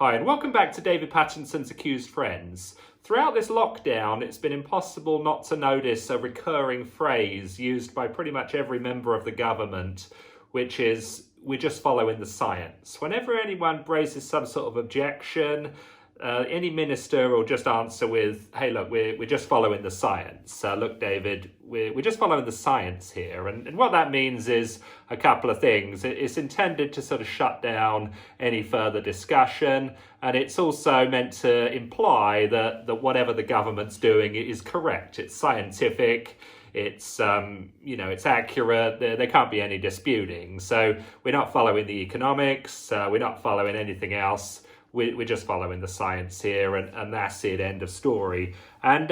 Hi, and welcome back to David Pattinson's Accused Friends. Throughout this lockdown, it's been impossible not to notice a recurring phrase used by pretty much every member of the government, which is, we're just following the science. Whenever anyone raises some sort of objection, any minister will just answer with, hey, look, we're just following the science. Look, David, we're just following the science here. And what that means is a couple of things. It's intended to sort of shut down any further discussion. And it's also meant to imply that whatever the government's doing is correct. It's scientific. It's, it's accurate. There can't be any disputing. So we're not following the economics. We're not following anything else. We're just following the science here, and that's it, end of story. And,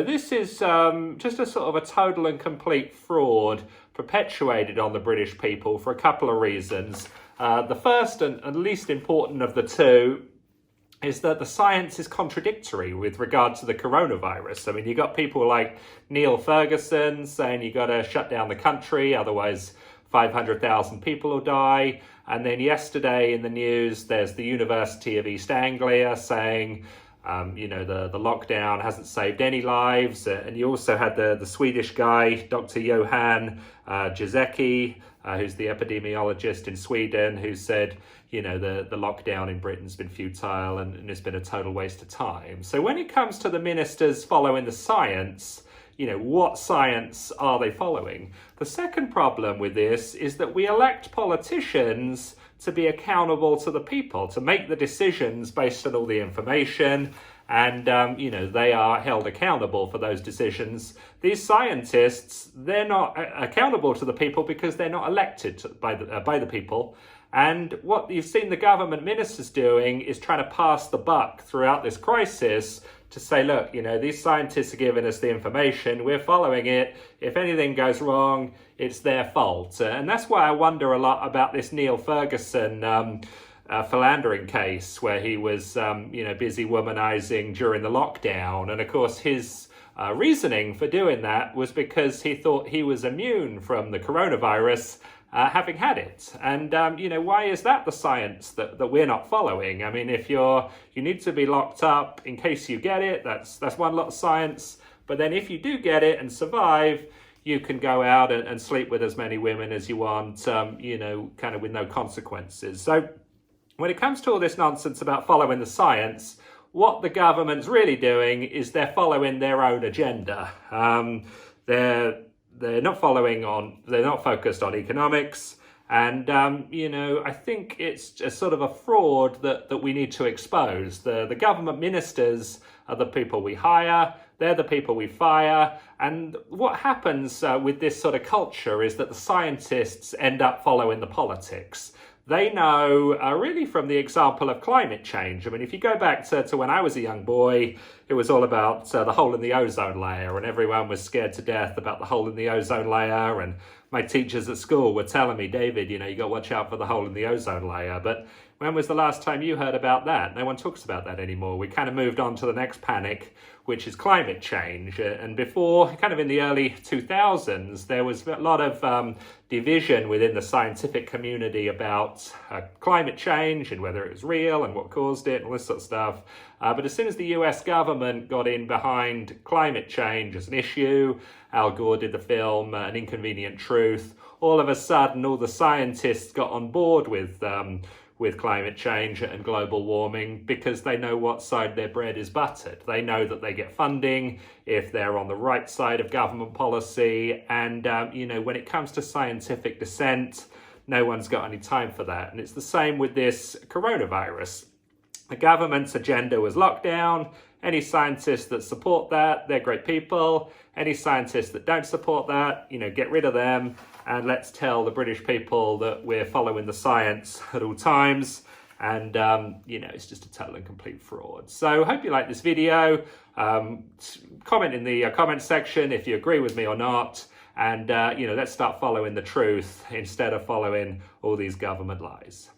this is just a sort of a total and complete fraud perpetuated on the British people for a couple of reasons. The first and least important of the two is that the science is contradictory with regard to the coronavirus. I mean, you got people like Neil Ferguson saying you got to shut down the country, otherwise 500,000 people will die. And then yesterday in the news, there's the University of East Anglia saying, the lockdown hasn't saved any lives. And you also had the Swedish guy, Dr. Johan Giesecke, who's the epidemiologist in Sweden, who said, the lockdown in Britain's been futile and it's been a total waste of time. So when it comes to the ministers following the science, what science are they following? The second problem with this is that we elect politicians to be accountable to the people, to make the decisions based on all the information, and, they are held accountable for those decisions. These scientists, they're not accountable to the people because they're not elected by the people. And what you've seen the government ministers doing is trying to pass the buck throughout this crisis to say, look, these scientists are giving us the information, we're following it. If anything goes wrong, it's their fault. And that's why I wonder a lot about this Neil Ferguson philandering case where he was, busy womanizing during the lockdown. And of course, his reasoning for doing that was because he thought he was immune from the coronavirus, having had it. And, why is that the science that we're not following? I mean, if you need to be locked up in case you get it, that's one lot of science. But then if you do get it and survive, you can go out and sleep with as many women as you want, kind of with no consequences. So when it comes to all this nonsense about following the science, what the government's really doing is they're following their own agenda. They're not focused on economics. And, I think it's a sort of a fraud that we need to expose. The government ministers are the people we hire. They're the people we fire. And what happens with this sort of culture is that the scientists end up following the politics. They know, really from the example of climate change. I mean, if you go back to when I was a young boy, it was all about the hole in the ozone layer, and everyone was scared to death about the hole in the ozone layer. And my teachers at school were telling me, David, you got to watch out for the hole in the ozone layer. But when was the last time you heard about that? No one talks about that anymore. We kind of moved on to the next panic, which is climate change. And before, kind of in the early 2000s, there was a lot of division within the scientific community about climate change and whether it was real and what caused it and all this sort of stuff. But as soon as the US government got in behind climate change as an issue, Al Gore did the film An Inconvenient Truth, all of a sudden all the scientists got on board with climate change and global warming because they know what side their bread is buttered. They know that they get funding if they're on the right side of government policy. And, when it comes to scientific dissent, no one's got any time for that. And it's the same with this coronavirus. The government's agenda was lockdown. Any scientists that support that, they're great people. Any scientists that don't support that, get rid of them. And let's tell the British people that we're following the science at all times. And, it's just a total and complete fraud. So hope you like this video. Comment in the comment section if you agree with me or not. And, let's start following the truth instead of following all these government lies.